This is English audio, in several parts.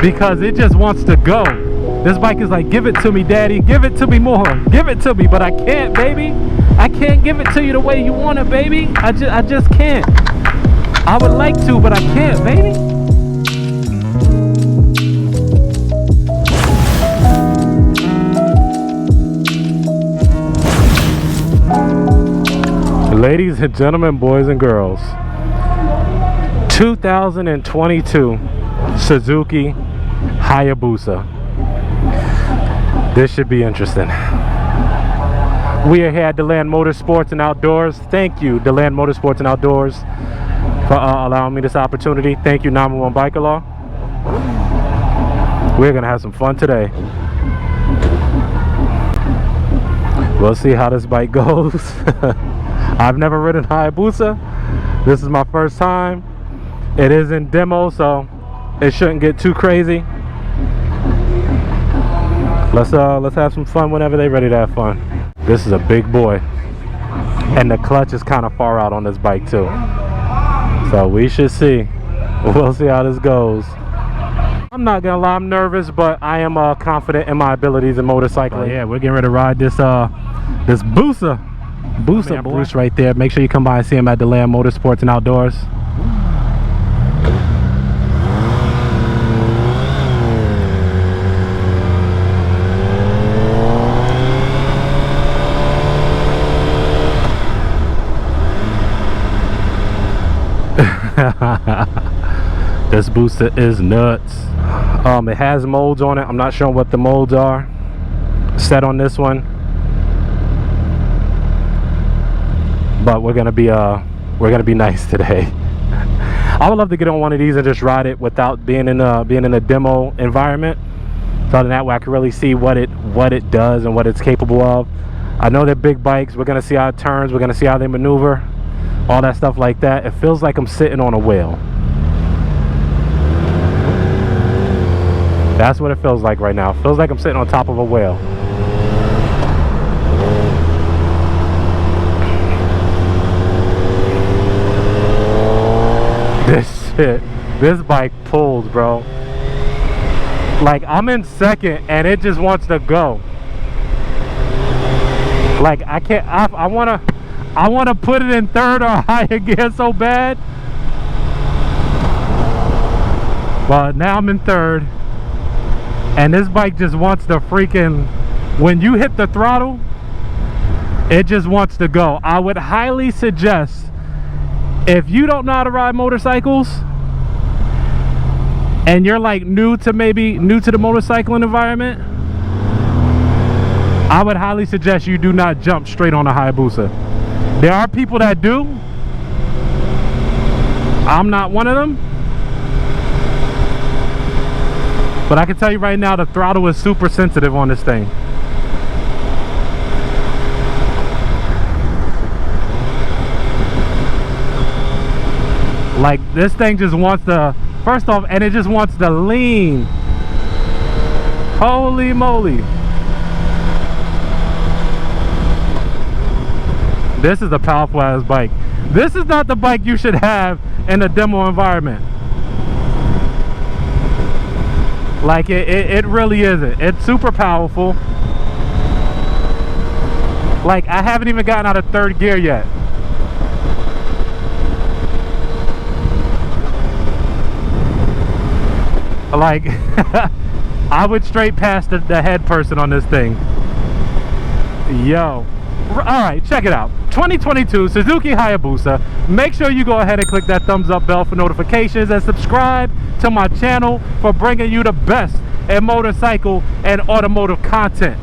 because it just wants to go. This bike is like, give it to me, daddy, give it to me more, give it to me, but I can't, baby. I can't give it to you the way you want it, baby. I just can't. I would like to, but I can't, baby. Ladies and gentlemen, boys and girls, 2022 Suzuki Hayabusa. This should be interesting. We are here at DeLand Motorsports and Outdoors. Thank you, DeLand Motorsports and Outdoors, for allowing me this opportunity. Thank you, 911 Biker Law. We're gonna have some fun today. We'll see how this bike goes. I've never ridden Hayabusa. This is my first time. It is in demo, so it shouldn't get too crazy. Let's have some fun whenever they're ready to have fun. This is a big boy, and the clutch is kind of far out on this bike too. So we should see. We'll see how this goes. I'm not gonna lie, I'm nervous, but I am confident in my abilities in motorcycling. Yeah, we're getting ready to ride this this Busa Bruce right there. Make sure you come by and see him at DeLand Motorsports and Outdoors. This booster is nuts. It has molds on it. I'm not sure what the molds are set on this one, but we're gonna be nice today. I would love to get on one of these and just ride it without being in a demo environment, so that way I can really see what it does and what it's capable of. I know they're big bikes. We're gonna see how it turns. We're gonna see how they maneuver, all that stuff like that. It feels like I'm sitting on a whale. That's what it feels like right now. It feels like I'm sitting on top of a whale. This bike pulls, bro. Like, I'm in second and it just wants to go. Like, I can't, I wanna put it in third or higher gear so bad. But now I'm in third. And this bike just wants to freaking, when you hit the throttle, it just wants to go. I would highly suggest, if you don't know how to ride motorcycles and you're like new to the motorcycling environment, I would highly suggest you do not jump straight on a Hayabusa. There are people that do. I'm not one of them. But I can tell you right now, the throttle is super sensitive on this thing. Like, this thing just wants to, first off, and it just wants to lean. Holy moly. This is a powerful ass bike. This is not the bike you should have in a demo environment. Like, it really isn't. It's super powerful. Like, I haven't even gotten out of third gear yet. Like, I would straight past the head person on this thing. Yo. Alright, check it out. 2022 Suzuki Hayabusa. Make sure you go ahead and click that thumbs up bell for notifications and subscribe to my channel for bringing you the best in motorcycle and automotive content.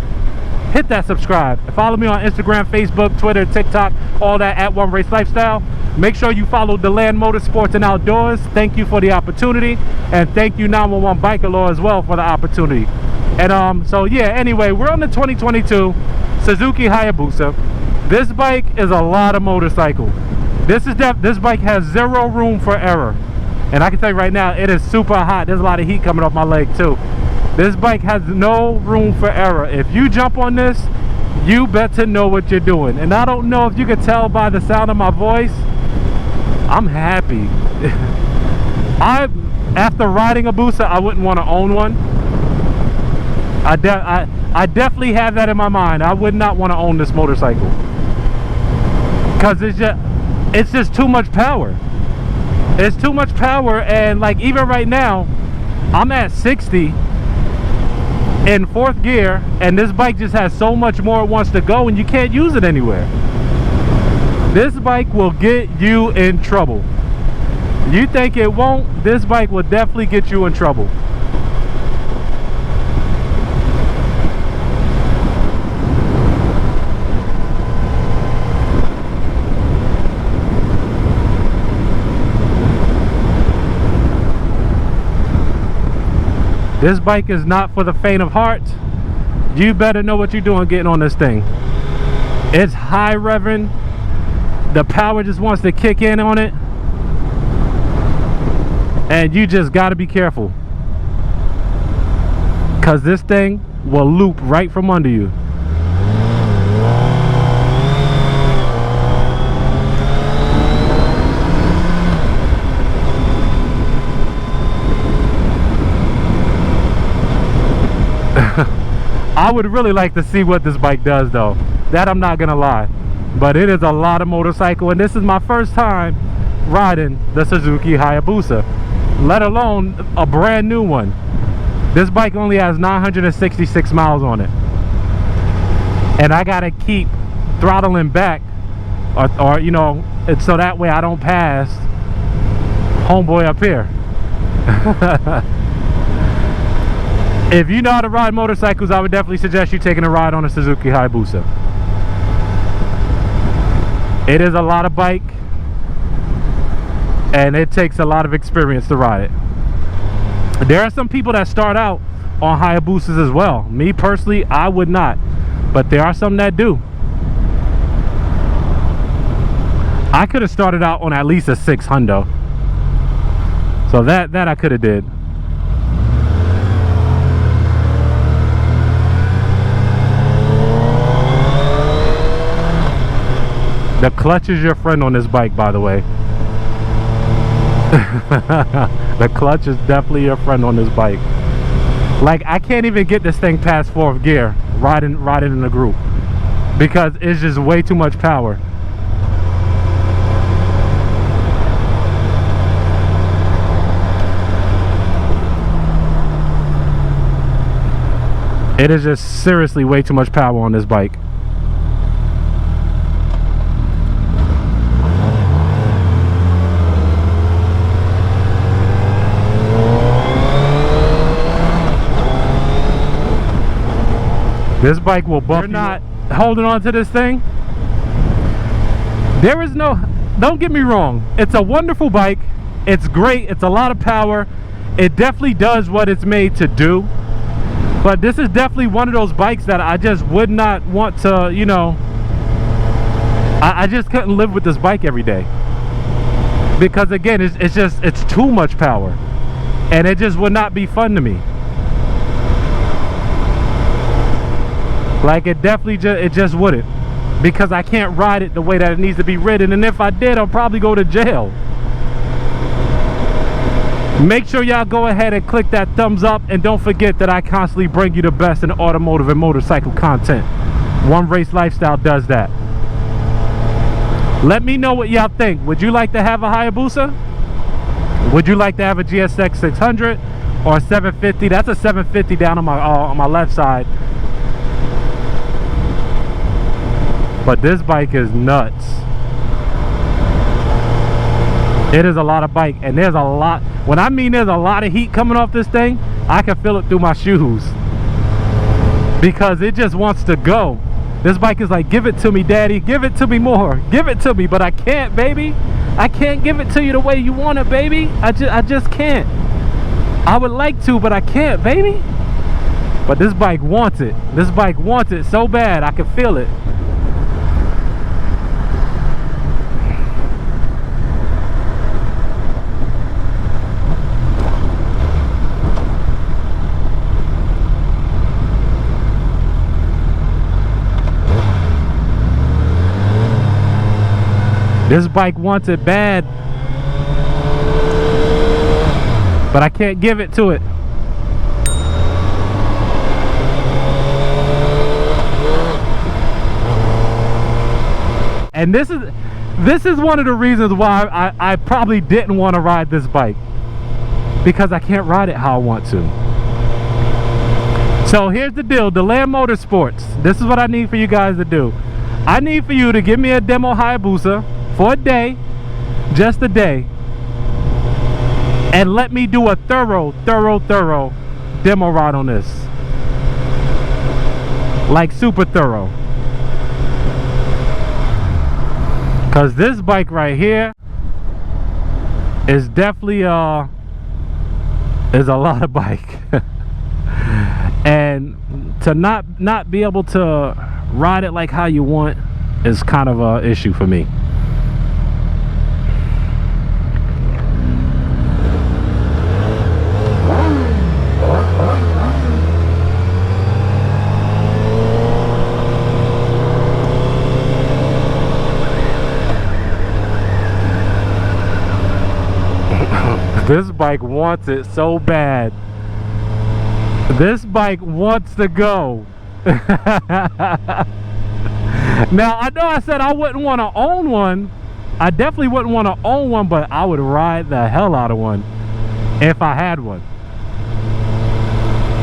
Hit that subscribe and follow me on Instagram, Facebook, Twitter, TikTok, all that at One Race Lifestyle. Make sure you follow DeLand Motorsports and Outdoors. Thank you for the opportunity, and thank you 911 Biker Law as well for the opportunity. And so yeah, anyway, we're on the 2022 Suzuki Hayabusa. This bike is a lot of motorcycle. This bike has zero room for error. And I can tell you right now, it is super hot. There's a lot of heat coming off my leg too. This bike has no room for error. If you jump on this, you better know what you're doing. And I don't know if you can tell by the sound of my voice, I'm happy. after riding a Busa, I wouldn't want to own one. I definitely have that in my mind. I would not want to own this motorcycle because it's just too much power. It's too much power, and like even right now, I'm at 60 in 4th gear, and this bike just has so much more it wants to go, and you can't use it anywhere. This bike will get you in trouble. You think it won't? This bike will definitely get you in trouble. This bike is not for the faint of heart. You better know what you're doing getting on this thing. It's high revving. The power just wants to kick in on it. And you just got to be careful. Because this thing will loop right from under you. I would really like to see what this bike does though. That I'm not gonna lie. But it is a lot of motorcycle, and this is my first time riding the Suzuki Hayabusa, let alone a brand new one. This bike only has 966 miles on it. And I gotta keep throttling back or you know, so that way I don't pass homeboy up here. If you know how to ride motorcycles, I would definitely suggest you taking a ride on a Suzuki Hayabusa. It is a lot of bike, and it takes a lot of experience to ride it. There are some people that start out on Hayabusas as well. Me personally, I would not, but there are some that do. I could have started out on at least a 600, so that I could have did. The clutch is your friend on this bike, by the way. The clutch is definitely your friend on this bike. Like, I can't even get this thing past 4th gear riding in a group because it's just way too much power. It is just seriously way too much power on this bike. This bike will bump. You're not holding on to this thing. There is no, don't get me wrong, it's a wonderful bike. It's great. It's a lot of power. It definitely does what it's made to do. But this is definitely one of those bikes that I just would not want to, you know, I just couldn't live with this bike every day. Because again, it's too much power. And it just would not be fun to me. Like, it definitely just wouldn't, because I can't ride it the way that it needs to be ridden, and if I did, I'll probably go to jail. Make sure y'all go ahead and click that thumbs up, and don't forget that I constantly bring you the best in automotive and motorcycle content. One Race Lifestyle does that. Let me know what y'all think. Would you like to have a Hayabusa? Would you like to have a GSX 600 or a 750? That's a 750 down on my left side. But this bike is nuts. It is a lot of bike, and there's a lot, when I mean there's a lot of heat coming off this thing, I can feel it through my shoes. Because it just wants to go. This bike is like, give it to me, daddy, give it to me more, give it to me, but I can't, baby. I can't give it to you the way you want it, baby. I just can't. I would like to, but I can't, baby. But this bike wants it. This bike wants it so bad, I can feel it. This bike wants it bad. but I can't give it to it. And this is one of the reasons why I probably didn't want to ride this bike, because I can't ride it how I want to. So here's the deal, Deland Motorsports, this is what I need for you guys to do. I need for you to give me a demo Hayabusa for a day, just a day, and let me do a thorough demo ride on this. Like super thorough. Cause this bike right here is definitely is a lot of bike. And to not be able to ride it like how you want is kind of a issue for me. This bike wants it so bad. This bike wants to go. Now, I know I said I wouldn't want to own one. I definitely wouldn't want to own one, but I would ride the hell out of one if I had one.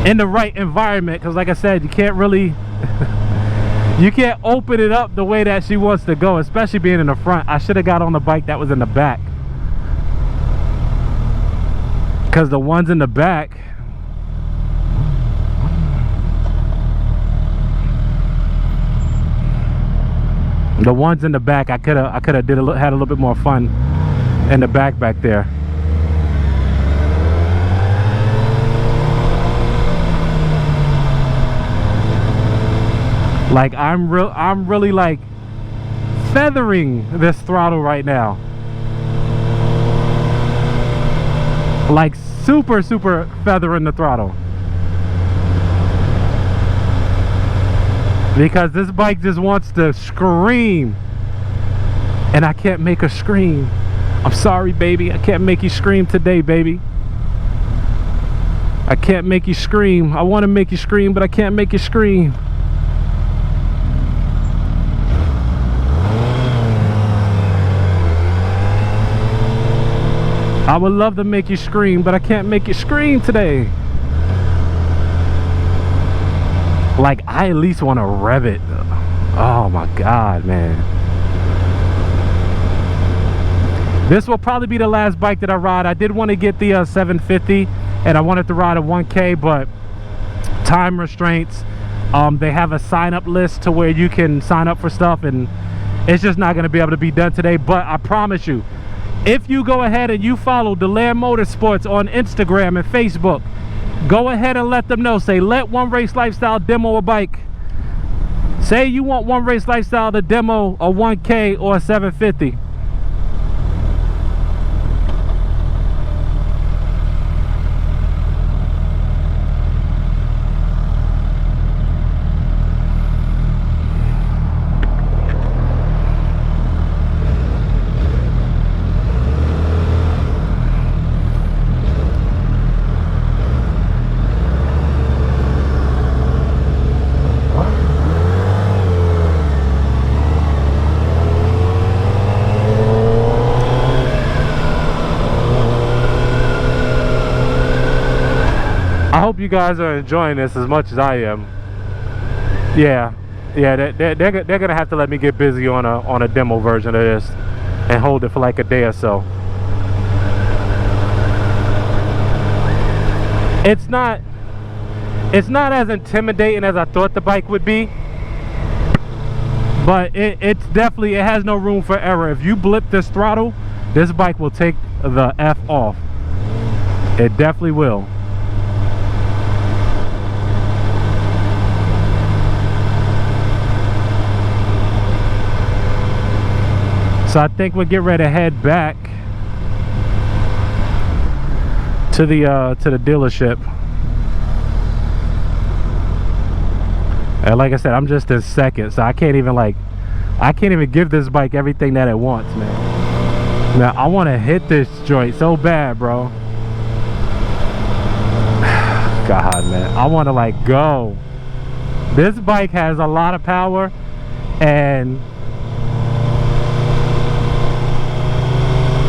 In the right environment, because like I said, you can't really... you can't open it up the way that she wants to go, especially being in the front. I should have got on the bike that was in the back. Because the ones in the back... the ones in the back, I could have had a little bit more fun in the back there. Like I'm really like feathering this throttle right now. Like super feathering the throttle. Because this bike just wants to scream, and I can't make her scream. I'm sorry, baby, I can't make you scream today, baby. I can't make you scream. I want to make you scream, but I can't make you scream. I would love to make you scream, but I can't make you scream today. Like, I at least want to rev it. Oh my God, man. This will probably be the last bike that I ride. I did want to get the 750, and I wanted to ride a 1K, but time restraints. They have a sign-up list to where you can sign up for stuff, and it's just not going to be able to be done today. But I promise you, if you go ahead and you follow Deland Motorsports on Instagram and Facebook, go ahead and let them know. Say, let One Race Lifestyle demo a bike. Say you want One Race Lifestyle to demo a 1K or a 750. I hope you guys are enjoying this as much as I am. Yeah, they're gonna have to let me get busy on a demo version of this and hold it for like a day or so. It's not as intimidating as I thought the bike would be, but it's definitely, it has no room for error. If you blip this throttle, this bike will take the F off. It definitely will. So I think we'll get ready to head back to the dealership. And like I said, I'm just in second, so I can't even give this bike everything that it wants, man. Now I want to hit this joint so bad, bro. God, man, I want to like go. This bike has a lot of power, and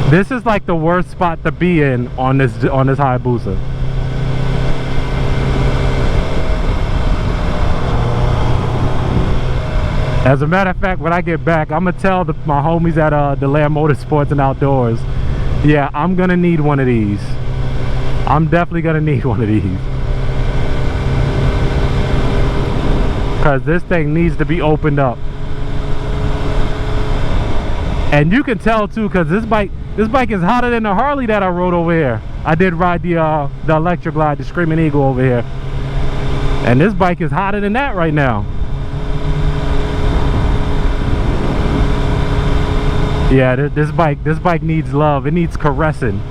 this is like the worst spot to be in on this Hayabusa. As a matter of fact, when I get back, I'm gonna tell my homies at the Lamb Motorsports and Outdoors, yeah, I'm gonna need one of these. I'm definitely gonna need one of these, because this thing needs to be opened up. And you can tell too, because this bike is hotter than the Harley that I rode over here. I did ride the Electric Glide, the Screaming Eagle over here, and this bike is hotter than that right now. Yeah, this bike needs love. It needs caressing.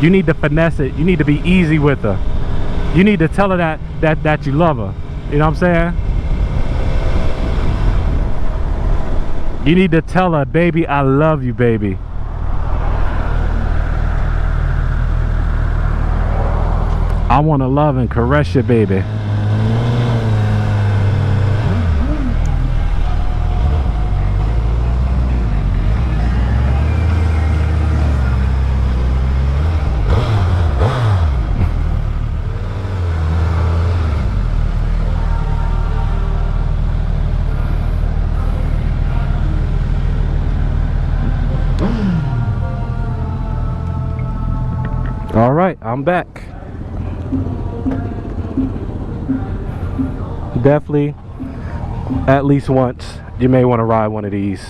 You need to finesse it. You need to be easy with her. You need to tell her that you love her. You know what I'm saying? You need to tell her, baby, I love you, baby. I want to love and caress you, baby. All right, I'm back. Definitely, at least once, you may want to ride one of these.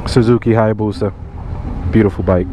Suzuki Hayabusa. Beautiful bike.